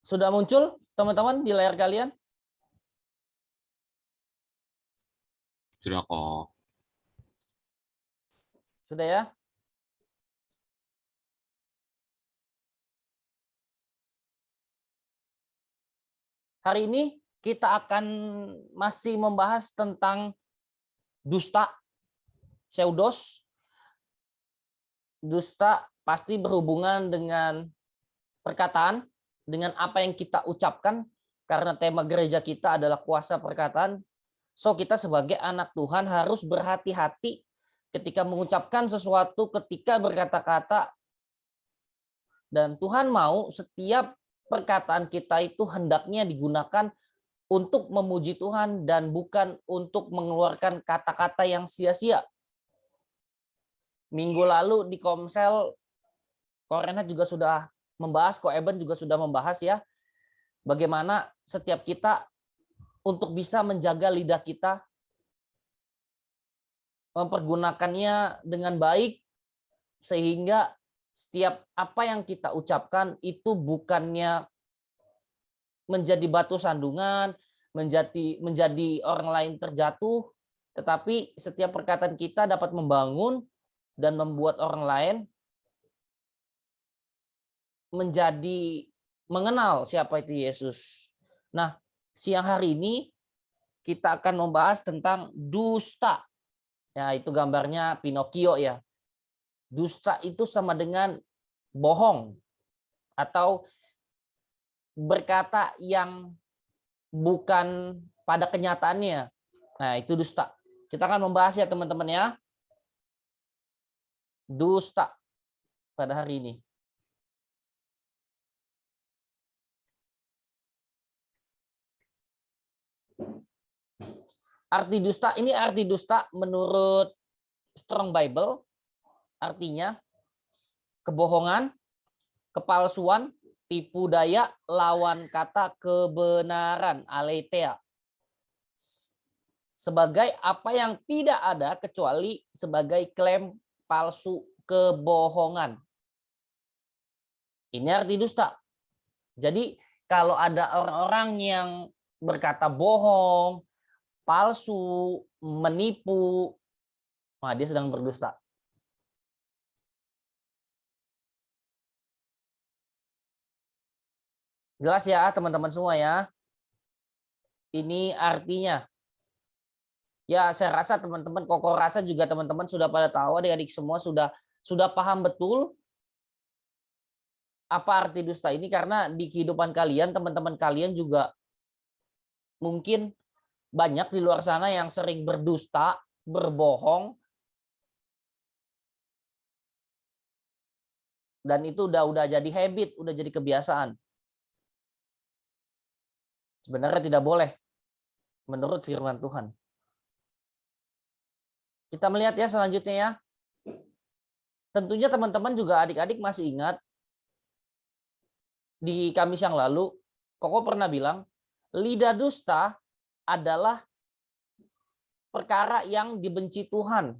Sudah muncul teman-teman di layar kalian? Sudah kok. Sudah ya? Hari ini kita akan masih membahas tentang dusta, pseudos. Dusta pasti berhubungan dengan perkataan, dengan apa yang kita ucapkan, karena tema gereja kita adalah kuasa perkataan. So, kita sebagai anak Tuhan harus berhati-hati ketika mengucapkan sesuatu, ketika berkata-kata. Dan Tuhan mau setiap perkataan kita itu hendaknya digunakan untuk memuji Tuhan dan bukan untuk mengeluarkan kata-kata yang sia-sia. Minggu lalu di Komsel, Korenat juga sudah membahas, Ko Eben juga sudah membahas ya, bagaimana setiap kita untuk bisa menjaga lidah kita, mempergunakannya dengan baik, sehingga setiap apa yang kita ucapkan itu bukannya menjadi batu sandungan, menjadi orang lain terjatuh, tetapi setiap perkataan kita dapat membangun dan membuat orang lain menjadi mengenal siapa itu Yesus. Nah, siang hari ini kita akan membahas tentang dusta. Ya, itu gambarnya Pinocchio ya. Dusta itu sama dengan bohong atau berkata yang bukan pada kenyataannya. Nah, itu dusta. Kita akan membahas ya teman-teman ya. Dusta pada hari ini. Arti dusta, ini arti dusta menurut Strong Bible, artinya kebohongan, kepalsuan, tipu daya, lawan kata kebenaran, aletheia. Sebagai apa yang tidak ada kecuali sebagai klaim palsu kebohongan. Ini arti dusta. Jadi kalau ada orang-orang yang berkata bohong, palsu, menipu, nah dia sedang berdusta. Jelas ya teman-teman semua ya. Ini artinya. Ya saya rasa teman-teman, Koko rasa juga teman-teman sudah pada tahu, adik-adik semua sudah paham betul apa arti dusta ini, karena di kehidupan kalian, teman-teman kalian juga mungkin banyak di luar sana yang sering berdusta, berbohong, dan itu udah jadi habit, udah jadi kebiasaan. Sebenarnya tidak boleh menurut firman Tuhan. Kita melihat ya selanjutnya ya. Tentunya teman-teman juga adik-adik masih ingat di Kamis yang lalu, Koko pernah bilang, lidah dusta adalah perkara yang dibenci Tuhan.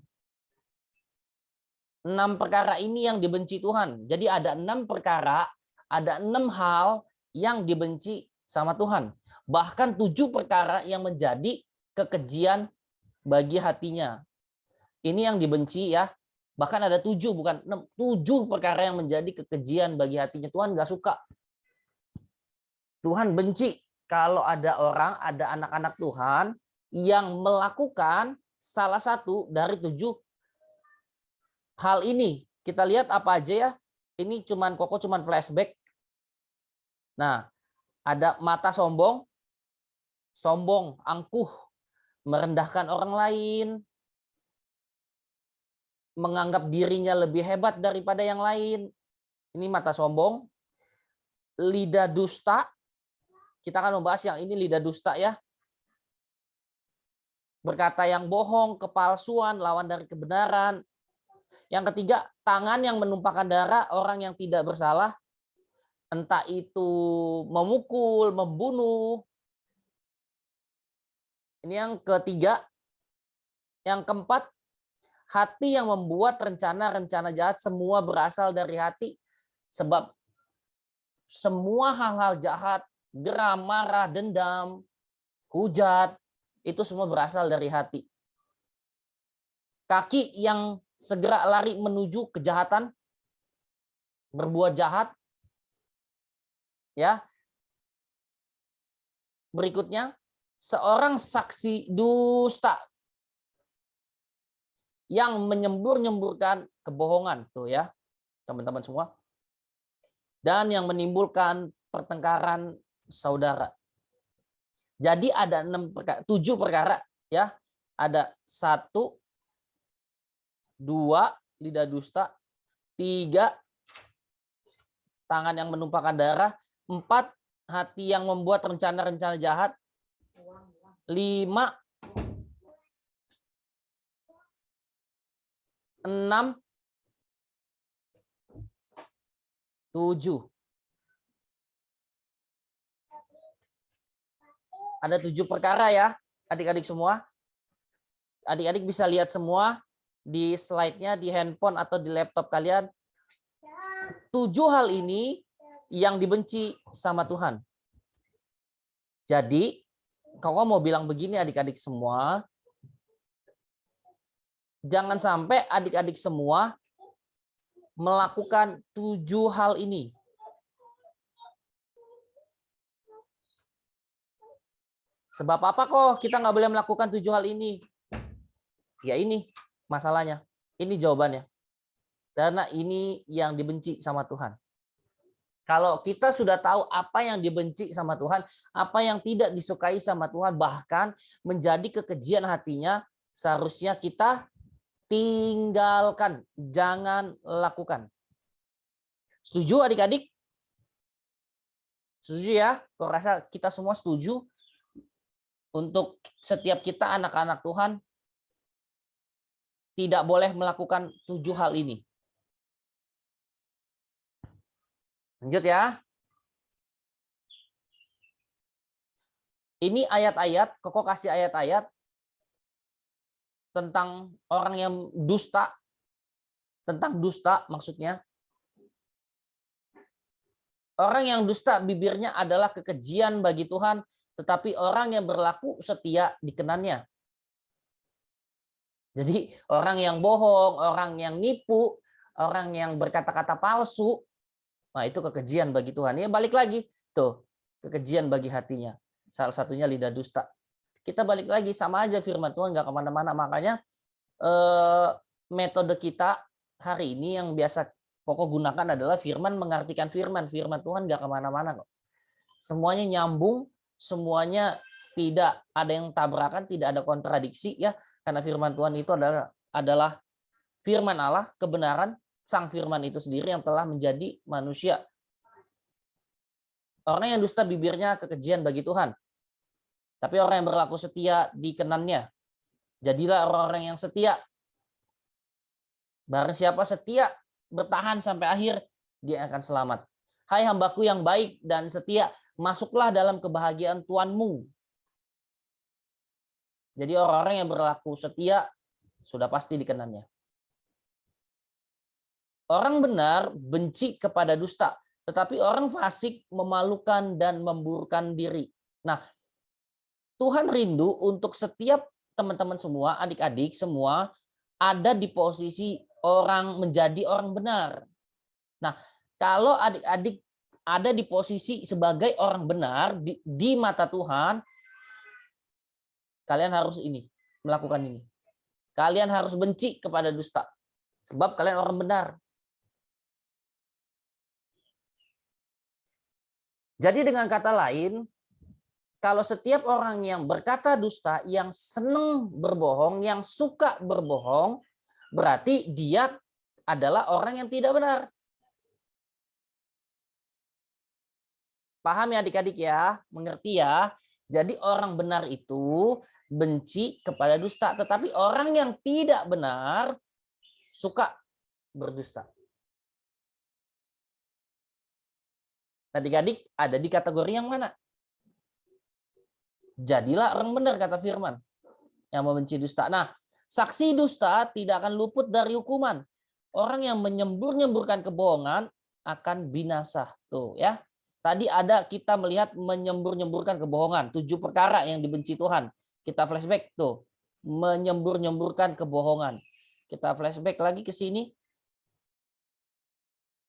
6 perkara ini yang dibenci Tuhan. Jadi ada 6 perkara, ada 6 hal yang dibenci sama Tuhan. Bahkan 7 perkara yang menjadi kekejian bagi hatinya. Ini yang dibenci ya. Bahkan ada 7, bukan 6, 7 perkara yang menjadi kekejian bagi hatinya. Tuhan nggak suka. Tuhan benci kalau ada orang, ada anak-anak Tuhan yang melakukan salah satu dari 7 hal ini. Kita lihat apa aja ya. Ini Koko cuman flashback. Nah, ada mata sombong, sombong, angkuh, merendahkan orang lain, menganggap dirinya lebih hebat daripada yang lain. Ini mata sombong. Lidah dusta. Kita akan membahas yang ini, lidah dusta ya. Berkata yang bohong, kepalsuan, lawan dari kebenaran. Yang ketiga, tangan yang menumpahkan darah orang yang tidak bersalah. Entah itu memukul, membunuh. Ini yang ketiga. Yang keempat, hati yang membuat rencana-rencana jahat, semua berasal dari hati. Sebab semua hal-hal jahat, geram, marah, dendam, hujat, itu semua berasal dari hati. Kaki yang segera lari menuju kejahatan, berbuat jahat, ya. Berikutnya, seorang saksi dusta yang menyembur-nyemburkan kebohongan, tuh ya, teman-teman semua. Dan yang menimbulkan pertengkaran saudara. Jadi ada 7 perkara, ya. Ada 1, 2, lidah dusta, 3, tangan yang menumpahkan darah, 4, hati yang membuat rencana-rencana jahat, 5, 6, 7. Ada 7 perkara ya, adik-adik semua. Adik-adik bisa lihat semua di slide-nya, di handphone atau di laptop kalian. 7 hal ini yang dibenci sama Tuhan. Jadi, kalau mau bilang begini adik-adik semua, jangan sampai adik-adik semua melakukan 7 hal ini. Sebab apa kok kita nggak boleh melakukan 7 hal ini? Ya ini masalahnya. Ini jawabannya. Karena ini yang dibenci sama Tuhan. Kalau kita sudah tahu apa yang dibenci sama Tuhan, apa yang tidak disukai sama Tuhan, bahkan menjadi kekejian hatinya, seharusnya kita tinggalkan, jangan lakukan. Setuju adik-adik? Setuju ya? Kok rasa kita semua setuju untuk setiap kita anak-anak Tuhan tidak boleh melakukan 7 hal ini. Lanjut ya. Ini ayat-ayat, Koko kasih ayat-ayat tentang orang yang dusta, tentang dusta maksudnya. Orang yang dusta bibirnya adalah kekejian bagi Tuhan, tetapi orang yang berlaku setia dikenannya. Jadi orang yang bohong, orang yang nipu, orang yang berkata-kata palsu, nah itu kekejian bagi Tuhan. Ya balik lagi, tuh kekejian bagi hatinya. Salah satunya lidah dusta. Kita balik lagi, sama aja firman Tuhan nggak kemana-mana. Makanya metode kita hari ini yang biasa Koko gunakan adalah firman mengartikan firman. Firman Tuhan nggak kemana-mana kok. Semuanya nyambung, semuanya tidak ada yang tabrakan, tidak ada kontradiksi ya. Karena firman Tuhan itu adalah firman Allah, kebenaran, sang firman itu sendiri yang telah menjadi manusia. Orang yang dusta bibirnya kekejian bagi Tuhan. Tapi orang yang berlaku setia dikenannya. Jadilah orang-orang yang setia. Barang siapa setia, bertahan sampai akhir, dia akan selamat. Hai hambaku yang baik dan setia, masuklah dalam kebahagiaan Tuhanmu. Jadi orang-orang yang berlaku setia, sudah pasti dikenannya. Orang benar benci kepada dusta, tetapi orang fasik memalukan dan memburukkan diri. Nah, Tuhan rindu untuk setiap teman-teman semua, adik-adik semua, ada di posisi orang menjadi orang benar. Nah, kalau adik-adik ada di posisi sebagai orang benar di mata Tuhan, kalian harus melakukan ini. Kalian harus benci kepada dusta, sebab kalian orang benar. Jadi dengan kata lain, kalau setiap orang yang berkata dusta, yang senang berbohong, yang suka berbohong, berarti dia adalah orang yang tidak benar. Paham ya adik-adik ya? Mengerti ya? Jadi orang benar itu benci kepada dusta, tetapi orang yang tidak benar suka berdusta. Adik-adik ada di kategori yang mana? Jadilah orang benar kata firman yang membenci dusta. Nah, saksi dusta tidak akan luput dari hukuman. Orang yang menyembur-nyemburkan kebohongan akan binasa. Tuh ya. Tadi ada kita melihat menyembur-nyemburkan kebohongan. 7 perkara yang dibenci Tuhan. Kita flashback tuh. Menyembur-nyemburkan kebohongan. Kita flashback lagi ke sini.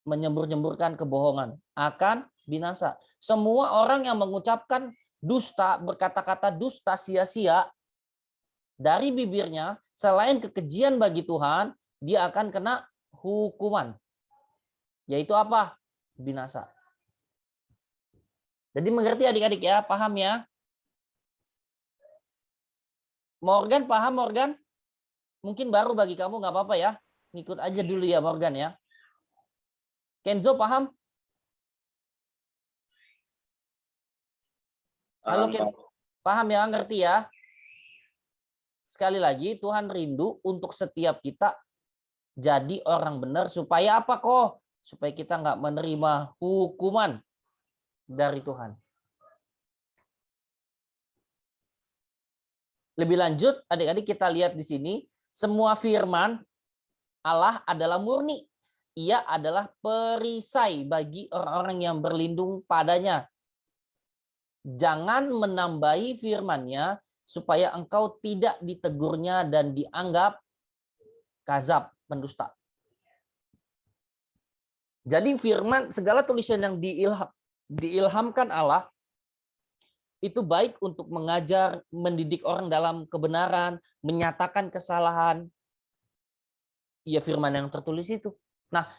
Menyembur-nyemburkan kebohongan akan binasa. Semua orang yang mengucapkan dusta, berkata-kata dusta sia-sia dari bibirnya, selain kekejian bagi Tuhan, dia akan kena hukuman. Yaitu apa? Binasa. Jadi mengerti adik-adik ya, paham ya? Morgan paham Morgan? Mungkin baru bagi kamu nggak apa-apa ya, ngikut aja dulu ya Morgan ya. Kenzo paham? Halo Ken, paham ya, ngerti ya? Sekali lagi Tuhan rindu untuk setiap kita jadi orang benar supaya apa kok? Supaya kita nggak menerima hukuman dari Tuhan. Lebih lanjut, adik-adik kita lihat di sini, semua firman Allah adalah murni. Ia adalah perisai bagi orang-orang yang berlindung padanya. Jangan menambahi firman-Nya supaya engkau tidak ditegurnya dan dianggap kazab, pendusta. Jadi firman, segala tulisan yang diilhamkan Allah itu baik untuk mengajar, mendidik orang dalam kebenaran, menyatakan kesalahan. Ya firman yang tertulis itu. Nah,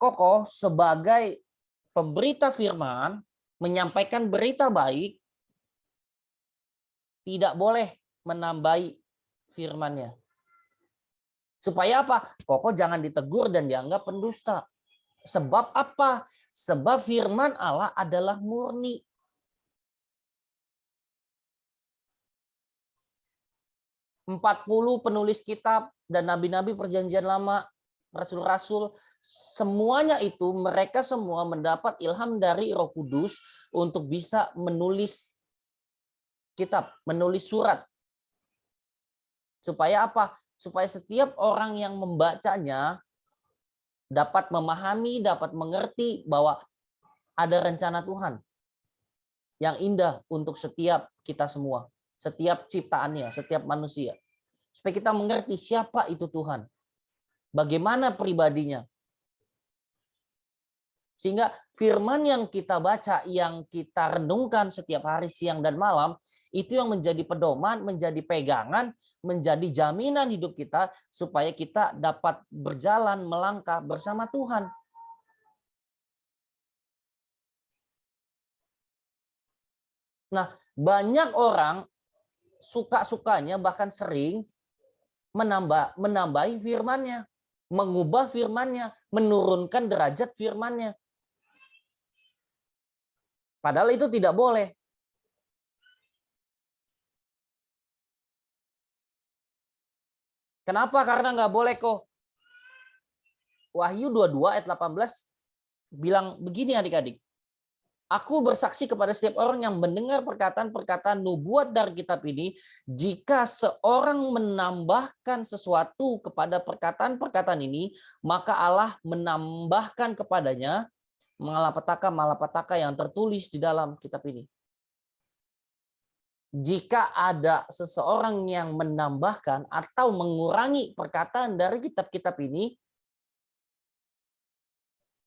Koko sebagai pemberita firman, menyampaikan berita baik, tidak boleh menambahi firman-Nya. Supaya apa? Koko jangan ditegur dan dianggap pendusta. Sebab apa? Sebab firman Allah adalah murni. Empat 40 penulis kitab dan nabi-nabi perjanjian lama, rasul-rasul, semuanya itu mereka semua mendapat ilham dari Roh Kudus untuk bisa menulis kitab, menulis surat. Supaya apa? Supaya setiap orang yang membacanya dapat memahami, dapat mengerti bahwa ada rencana Tuhan yang indah untuk setiap kita semua, setiap ciptaannya, setiap manusia. Supaya kita mengerti siapa itu Tuhan, bagaimana pribadinya. Sehingga firman yang kita baca, yang kita renungkan setiap hari siang dan malam, itu yang menjadi pedoman, menjadi pegangan, menjadi jaminan hidup kita supaya kita dapat berjalan melangkah bersama Tuhan. Nah, banyak orang suka-sukanya bahkan sering menambahi firman-Nya, mengubah firman-Nya, menurunkan derajat firman-Nya. Padahal itu tidak boleh. Kenapa? Karena nggak boleh kok. Wahyu 22 ayat 18 bilang begini adik-adik. Aku bersaksi kepada setiap orang yang mendengar perkataan-perkataan nubuat dari kitab ini, jika seorang menambahkan sesuatu kepada perkataan-perkataan ini, maka Allah menambahkan kepadanya malapetaka-malapetaka yang tertulis di dalam kitab ini. Jika ada seseorang yang menambahkan atau mengurangi perkataan dari kitab-kitab ini,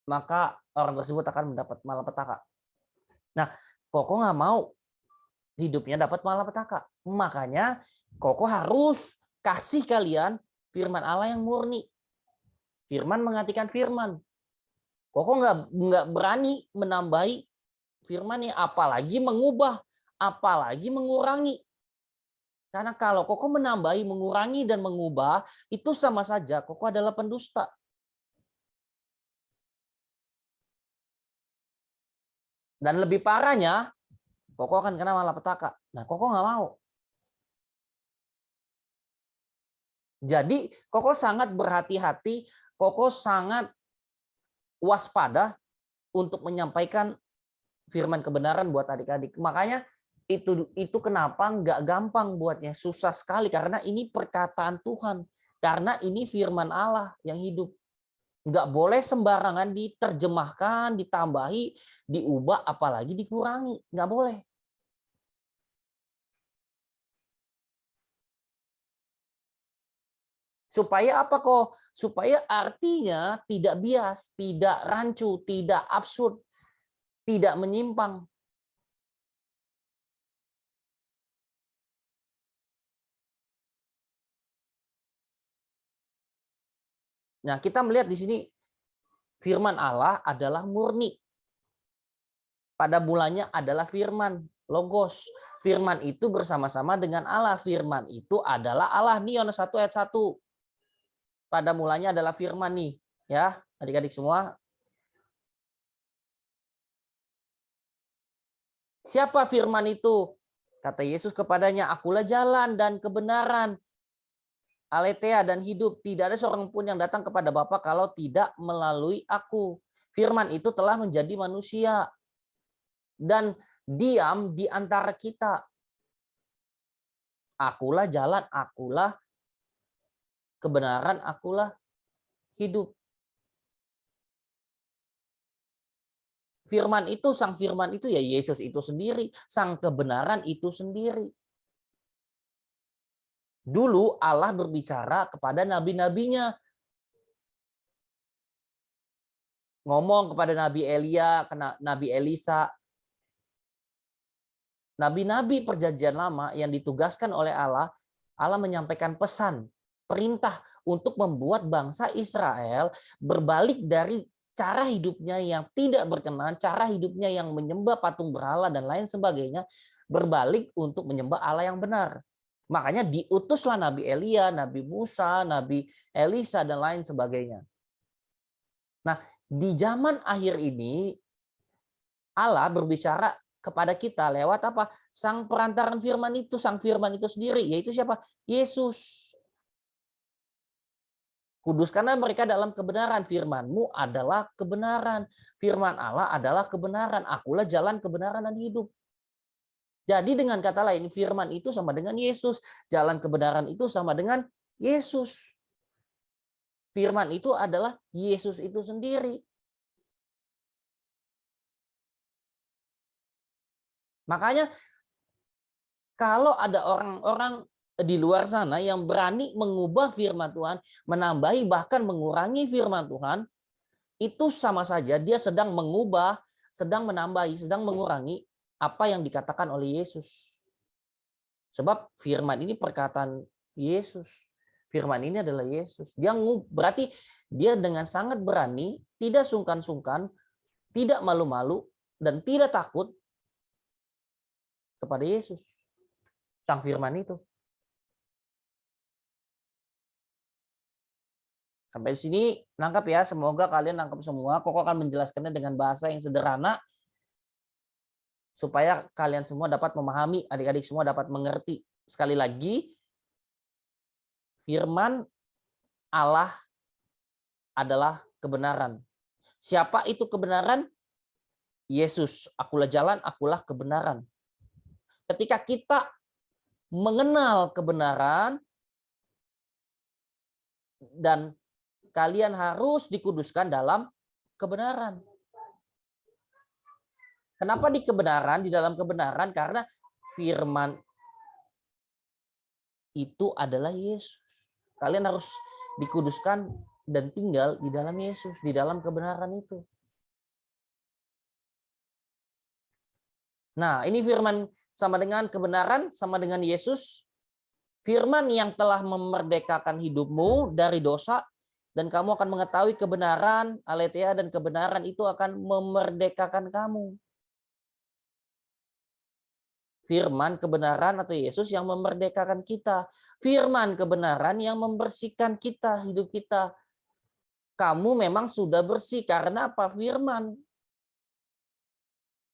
maka orang tersebut akan mendapat malapetaka. Nah, Koko nggak mau hidupnya dapat malapetaka. Makanya Koko harus kasih kalian firman Allah yang murni. Firman menggantikan firman. Koko nggak berani menambahi firman, apalagi mengubah, apalagi mengurangi. Karena kalau Koko menambahi, mengurangi, dan mengubah, itu sama saja Koko adalah pendusta. Dan lebih parahnya, Koko akan kena malapetaka. Nah, Koko nggak mau. Jadi, Koko sangat berhati-hati, Koko sangat waspada untuk menyampaikan firman kebenaran buat adik-adik. Makanya itu kenapa nggak gampang buatnya, susah sekali karena ini perkataan Tuhan, karena ini firman Allah yang hidup. Nggak boleh sembarangan diterjemahkan, ditambahi, diubah, apalagi dikurangi. Nggak boleh. Supaya apa kok? Supaya artinya tidak bias, tidak rancu, tidak absurd, tidak menyimpang. Nah, kita melihat di sini firman Allah adalah murni. Pada mulanya adalah firman, logos. Firman itu bersama-sama dengan Allah. Firman itu adalah Allah. Nih Yohanes 1 ayat 1. Pada mulanya adalah firman nih, ya, adik-adik semua. Siapa firman itu? Kata Yesus kepadanya, akulah jalan dan kebenaran, aletheia dan hidup. Tidak ada seorang pun yang datang kepada Bapa kalau tidak melalui aku. Firman itu telah menjadi manusia dan diam di antara kita. Akulah jalan, akulah kebenaran, akulah hidup. Firman itu, sang firman itu ya Yesus itu sendiri, sang kebenaran itu sendiri. Dulu Allah berbicara kepada nabi-nabinya. Ngomong kepada Nabi Elia, Nabi Elisa. Nabi-nabi perjanjian lama yang ditugaskan oleh Allah, Allah menyampaikan pesan, perintah untuk membuat bangsa Israel berbalik dari cara hidupnya yang tidak berkenan, cara hidupnya yang menyembah patung berhala dan lain sebagainya, berbalik untuk menyembah Allah yang benar. Makanya diutuslah Nabi Elia, Nabi Musa, Nabi Elisa, dan lain sebagainya. Nah, di zaman akhir ini, Allah berbicara kepada kita lewat apa? Sang perantaran firman itu, sang firman itu sendiri, yaitu siapa? Yesus. Kuduskanlah mereka dalam kebenaran. Firman-Mu adalah kebenaran. Firman Allah adalah kebenaran. Akulah jalan, kebenaran, dan hidup. Jadi dengan kata lain, firman itu sama dengan Yesus. Jalan kebenaran itu sama dengan Yesus. Firman itu adalah Yesus itu sendiri. Makanya kalau ada orang-orang di luar sana yang berani mengubah firman Tuhan, menambahi bahkan mengurangi firman Tuhan, itu sama saja dia sedang mengubah, sedang menambahi, sedang mengurangi apa yang dikatakan oleh Yesus. Sebab firman ini perkataan Yesus. Firman ini adalah Yesus. Dia berarti dia dengan sangat berani, tidak sungkan-sungkan, tidak malu-malu, dan tidak takut kepada Yesus, sang firman itu. Sampai sini nangkap ya, semoga kalian nangkap semua. Koko akan menjelaskannya dengan bahasa yang sederhana supaya kalian semua dapat memahami, adik-adik semua dapat mengerti. Sekali lagi, firman Allah adalah kebenaran. Siapa itu kebenaran? Yesus. Akulah jalan, akulah kebenaran. Ketika kita mengenal kebenaran dan kalian harus dikuduskan dalam kebenaran. Kenapa di kebenaran, di dalam kebenaran? Karena firman itu adalah Yesus. Kalian harus dikuduskan dan tinggal di dalam Yesus, di dalam kebenaran itu. Nah, ini firman sama dengan kebenaran, sama dengan Yesus. Firman yang telah memerdekakan hidupmu dari dosa, dan kamu akan mengetahui kebenaran, aletheia, dan kebenaran itu akan memerdekakan kamu. Firman kebenaran atau Yesus yang memerdekakan kita. Firman kebenaran yang membersihkan kita, hidup kita. Kamu memang sudah bersih karena apa? Firman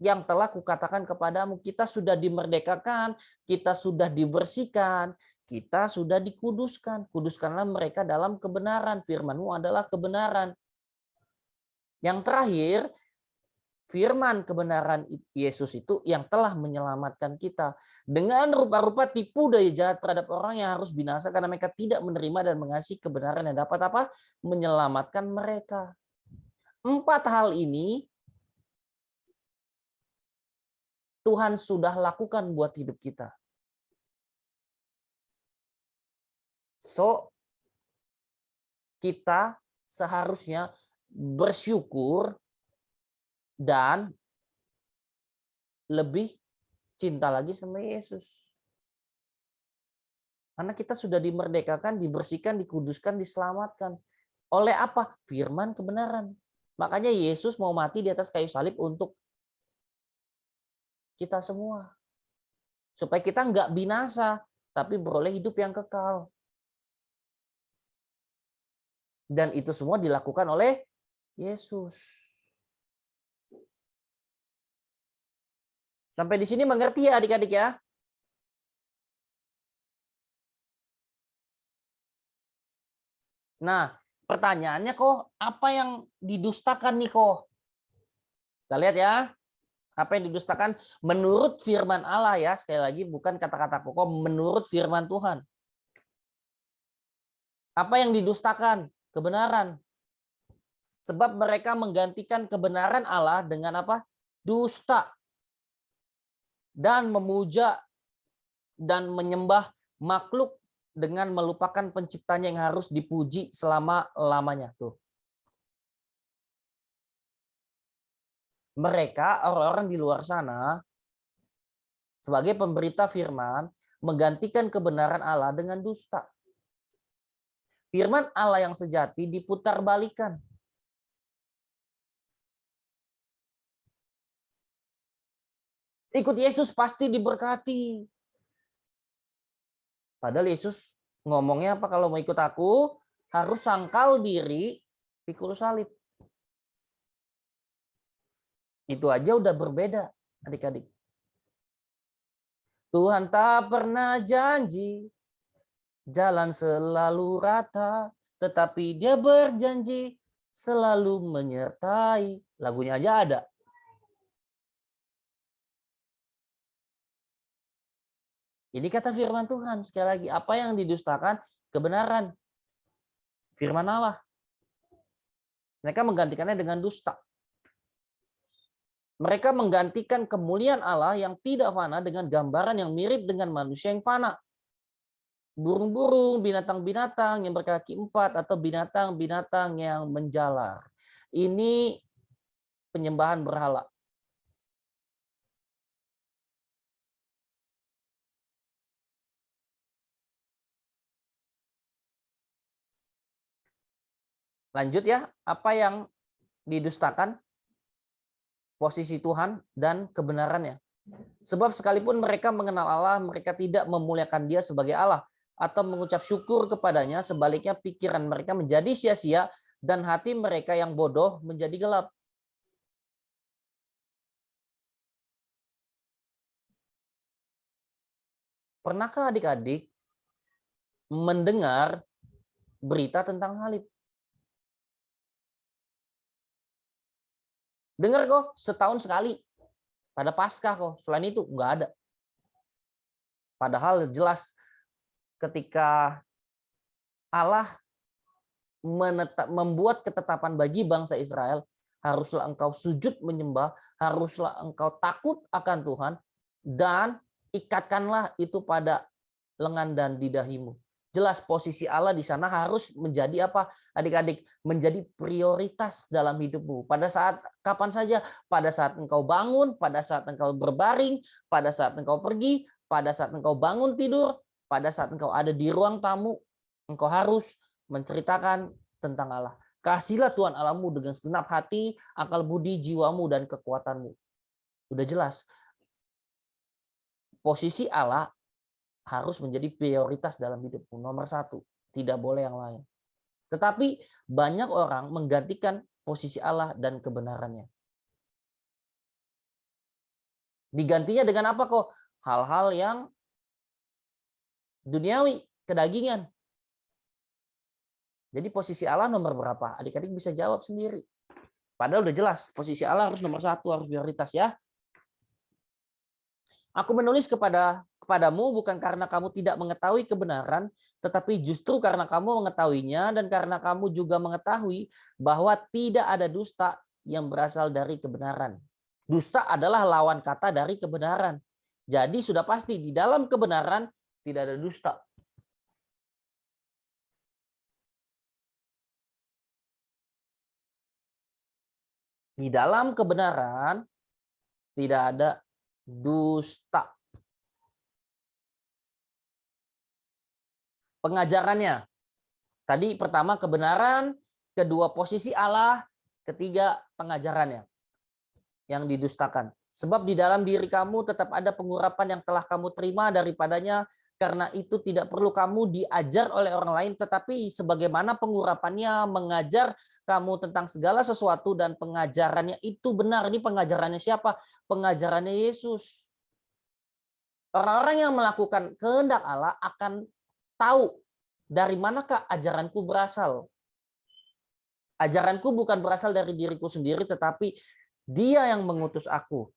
yang telah kukatakan kepadamu. Kita sudah dimerdekakan, kita sudah dibersihkan, kita sudah dikuduskan. Kuduskanlah mereka dalam kebenaran. Firman-Mu adalah kebenaran. Yang terakhir, firman kebenaran Yesus itu yang telah menyelamatkan kita. Dengan rupa-rupa tipu daya jahat terhadap orang yang harus binasa karena mereka tidak menerima dan mengasihi kebenaran yang dapat apa? Menyelamatkan mereka. 4 hal ini Tuhan sudah lakukan buat hidup kita. So, kita seharusnya bersyukur dan lebih cinta lagi sama Yesus. Karena kita sudah dimerdekakan, dibersihkan, dikuduskan, diselamatkan. Oleh apa? Firman kebenaran. Makanya Yesus mau mati di atas kayu salib untuk kita semua. Supaya kita nggak binasa, tapi beroleh hidup yang kekal. Dan itu semua dilakukan oleh Yesus. Sampai di sini mengerti ya adik-adik ya? Nah, pertanyaannya kok apa yang didustakan nih kok? Kita lihat ya. Apa yang didustakan menurut firman Allah ya. Sekali lagi bukan kata-kata pokok, menurut firman Tuhan. Apa yang didustakan? Kebenaran. Sebab mereka menggantikan kebenaran Allah dengan apa? Dusta. Dan memuja dan menyembah makhluk dengan melupakan penciptanya yang harus dipuji selama-lamanya. Tuh. Mereka, orang-orang di luar sana, sebagai pemberita firman, menggantikan kebenaran Allah dengan dusta. Firman Allah yang sejati diputar-balikan. Ikut Yesus pasti diberkati. Padahal Yesus ngomongnya apa? Kalau mau ikut aku, harus sangkal diri, pikul salib. Itu aja udah berbeda, adik-adik. Tuhan tak pernah janji jalan selalu rata, tetapi Dia berjanji selalu menyertai. Lagunya aja ada. Ini kata firman Tuhan. Sekali lagi, apa yang didustakan? Kebenaran. Firman Allah. Mereka menggantikannya dengan dusta. Mereka menggantikan kemuliaan Allah yang tidak fana dengan gambaran yang mirip dengan manusia yang fana. Burung-burung, binatang-binatang yang berkaki 4, atau binatang-binatang yang menjalar. Ini penyembahan berhala. Lanjut ya, apa yang didustakan? Posisi Tuhan dan kebenarannya. Sebab sekalipun mereka mengenal Allah, mereka tidak memuliakan Dia sebagai Allah atau mengucap syukur kepadanya. Sebaliknya pikiran mereka menjadi sia-sia dan hati mereka yang bodoh menjadi gelap. Pernahkah adik-adik mendengar berita tentang salib? Dengar kok setahun sekali pada Paskah kok. Selain itu nggak ada. Padahal jelas ketika Allah membuat ketetapan bagi bangsa Israel, haruslah engkau sujud menyembah, haruslah engkau takut akan Tuhan, dan ikatkanlah itu pada lengan dan di dahimu. Jelas posisi Allah di sana harus menjadi apa, adik-adik? Menjadi prioritas dalam hidupmu. Pada saat kapan saja, pada saat engkau bangun, pada saat engkau berbaring, pada saat engkau pergi, pada saat engkau bangun tidur, pada saat engkau ada di ruang tamu, engkau harus menceritakan tentang Allah. Kasihlah Tuhan Allahmu dengan segenap hati, akal budi, jiwamu, dan kekuatanmu. Udah jelas. Posisi Allah harus menjadi prioritas dalam hidupmu. Nomor 1. Tidak boleh yang lain. Tetapi banyak orang menggantikan posisi Allah dan kebenarannya. Digantinya dengan apa kok? Hal-hal yang duniawi, kedagingan. Jadi posisi Allah nomor berapa? Adik-adik bisa jawab sendiri. Padahal udah jelas posisi Allah harus nomor satu, harus prioritas ya. Aku menulis kepadamu bukan karena kamu tidak mengetahui kebenaran, tetapi justru karena kamu mengetahuinya dan karena kamu juga mengetahui bahwa tidak ada dusta yang berasal dari kebenaran. Dusta adalah lawan kata dari kebenaran. Jadi sudah pasti di dalam kebenaran tidak ada dusta. Di dalam kebenaran tidak ada dusta. Pengajarannya. Tadi pertama kebenaran, kedua posisi Allah, ketiga pengajarannya yang didustakan. Sebab di dalam diri kamu tetap ada pengurapan yang telah kamu terima daripadanya, karena itu tidak perlu kamu diajar oleh orang lain, tetapi sebagaimana pengurapannya mengajar kamu tentang segala sesuatu dan pengajarannya itu benar. Ini pengajarannya siapa? Pengajarannya Yesus. Orang-orang yang melakukan kehendak Allah akan tahu dari manakah ajaranku berasal. Ajaranku bukan berasal dari diriku sendiri, tetapi Dia yang mengutus aku.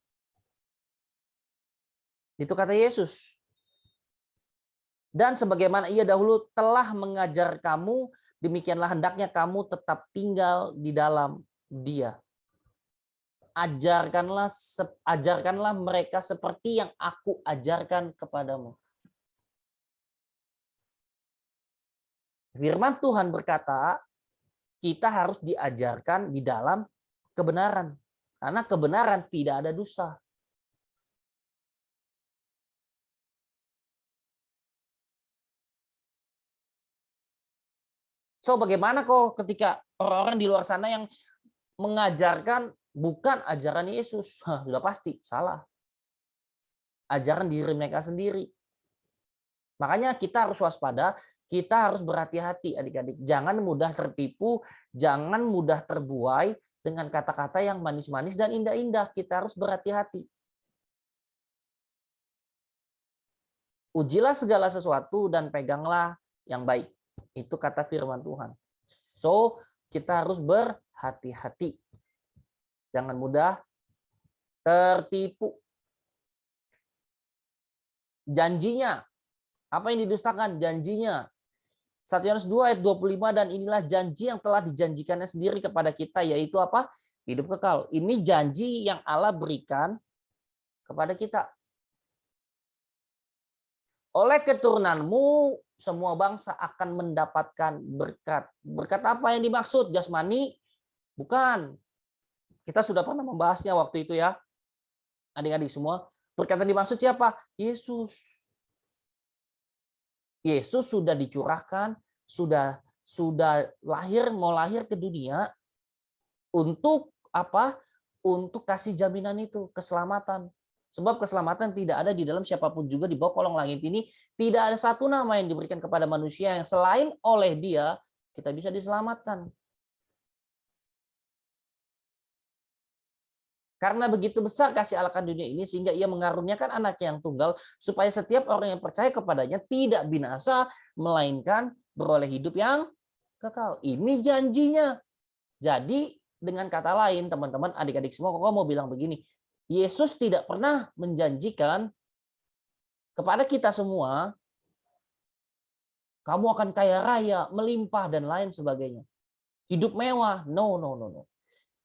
Itu kata Yesus. Dan sebagaimana Ia dahulu telah mengajar kamu, demikianlah hendaknya kamu tetap tinggal di dalam Dia. Ajarkanlah mereka seperti yang aku ajarkan kepadamu. Firman Tuhan berkata, kita harus diajarkan di dalam kebenaran. Karena kebenaran tidak ada dusta. So bagaimana kok ketika orang-orang di luar sana yang mengajarkan bukan ajaran Yesus? Sudah pasti salah. Ajaran diri mereka sendiri. Makanya kita harus waspada, kita harus berhati-hati adik-adik. Jangan mudah tertipu, jangan mudah terbuai dengan kata-kata yang manis-manis dan indah-indah. Kita harus berhati-hati. Ujilah segala sesuatu dan peganglah yang baik. Itu kata firman Tuhan. So, kita harus berhati-hati. Jangan mudah tertipu. Janjinya. Apa yang didustakan? Janjinya. 1 Yohanes 2 ayat 25, dan inilah janji yang telah dijanjikannya sendiri kepada kita, yaitu apa? Hidup kekal. Ini janji yang Allah berikan kepada kita. Oleh keturunanmu, semua bangsa akan mendapatkan berkat. Berkat apa yang dimaksud? Jasmani? Bukan. Kita sudah pernah membahasnya waktu itu ya. Adik-adik semua. Berkat yang dimaksud siapa? Yesus. Yesus sudah dicurahkan, sudah mau lahir ke dunia untuk apa? Untuk kasih jaminan itu, keselamatan. Sebab keselamatan tidak ada di dalam siapapun juga di bawah kolong langit ini. Tidak ada satu nama yang diberikan kepada manusia yang selain oleh Dia kita bisa diselamatkan. Karena begitu besar kasih Allah akan dunia ini sehingga Ia mengaruniakan anaknya yang tunggal supaya setiap orang yang percaya kepadanya tidak binasa melainkan beroleh hidup yang kekal. Ini janjinya. Jadi dengan kata lain teman-teman, adik-adik semua, kok mau bilang begini, Yesus tidak pernah menjanjikan kepada kita semua kamu akan kaya raya, melimpah dan lain sebagainya. Hidup mewah. No.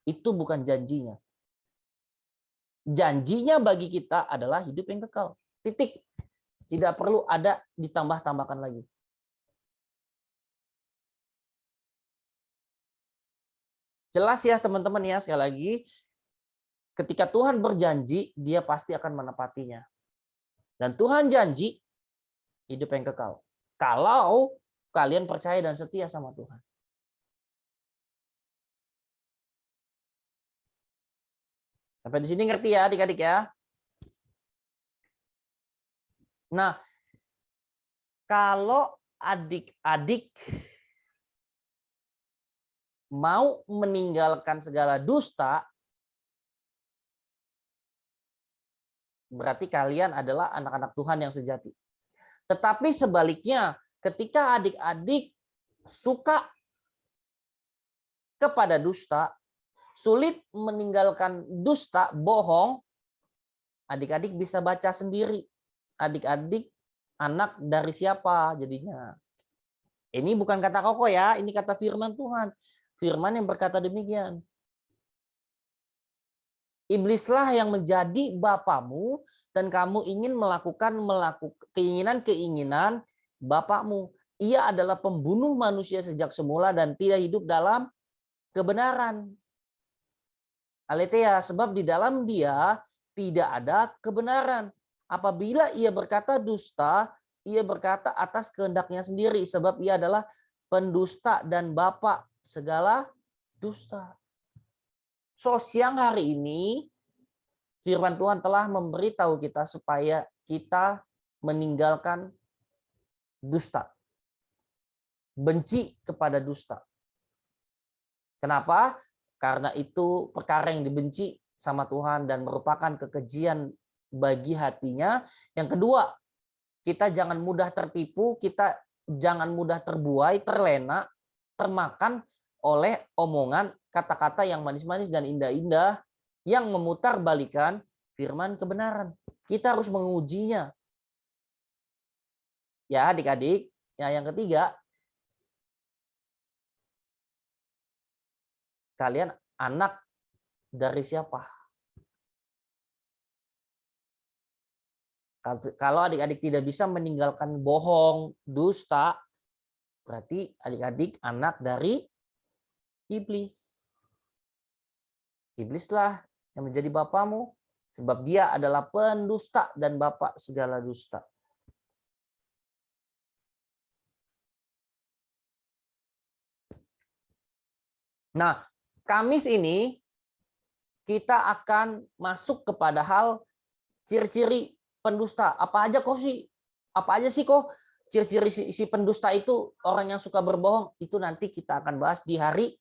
Itu bukan janjinya. Janjinya bagi kita adalah hidup yang kekal. Titik. Tidak perlu ada ditambah-tambahkan lagi. Jelas ya teman-teman ya, sekali lagi. Ketika Tuhan berjanji, Dia pasti akan menepatinya. Dan Tuhan janji hidup yang kekal. Kalau kalian percaya dan setia sama Tuhan. Sampai di sini ngerti ya adik-adik ya? Nah, kalau adik-adik mau meninggalkan segala dusta, berarti kalian adalah anak-anak Tuhan yang sejati. Tetapi sebaliknya, ketika adik-adik suka kepada dusta, sulit meninggalkan dusta, bohong, adik-adik bisa baca sendiri. Adik-adik anak dari siapa jadinya. Ini bukan kata Koko ya, ini kata firman Tuhan. Firman yang berkata demikian. Iblislah yang menjadi bapamu dan kamu ingin melakukan keinginan-keinginan bapakmu. Ia adalah pembunuh manusia sejak semula dan tidak hidup dalam kebenaran. Aletheia, sebab di dalam dia tidak ada kebenaran. Apabila ia berkata dusta, ia berkata atas kehendaknya sendiri, sebab ia adalah pendusta dan bapa segala dusta. So, siang hari ini firman Tuhan telah memberitahu kita supaya kita meninggalkan dusta. Benci kepada dusta. Kenapa? Karena itu perkara yang dibenci sama Tuhan dan merupakan kekejian bagi hatinya. Yang kedua, kita jangan mudah tertipu, kita jangan mudah terbuai, terlena, termakan oleh omongan kata-kata yang manis-manis dan indah-indah yang memutarbalikkan firman kebenaran. Kita harus mengujinya. Ya, adik-adik. Ya, yang ketiga, kalian anak dari siapa? Kalau adik-adik tidak bisa meninggalkan bohong, dusta, berarti adik-adik anak dari iblis. Iblislah yang menjadi bapamu, sebab dia adalah pendusta dan bapak segala dusta. Nah, Kamis ini kita akan masuk kepada hal ciri-ciri pendusta. Apa aja sih kok ciri-ciri si pendusta itu, orang yang suka berbohong? Itu nanti kita akan bahas di hari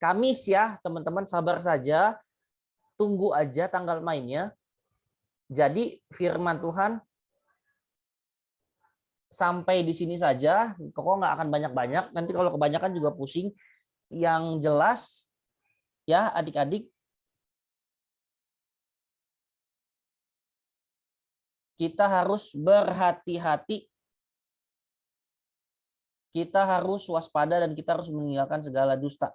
Kamis ya, teman-teman, sabar saja. Tunggu aja tanggal mainnya. Jadi firman Tuhan sampai di sini saja. Kok nggak akan banyak-banyak. Nanti kalau kebanyakan juga pusing. Yang jelas ya adik-adik, kita harus berhati-hati. Kita harus waspada dan kita harus meninggalkan segala dusta.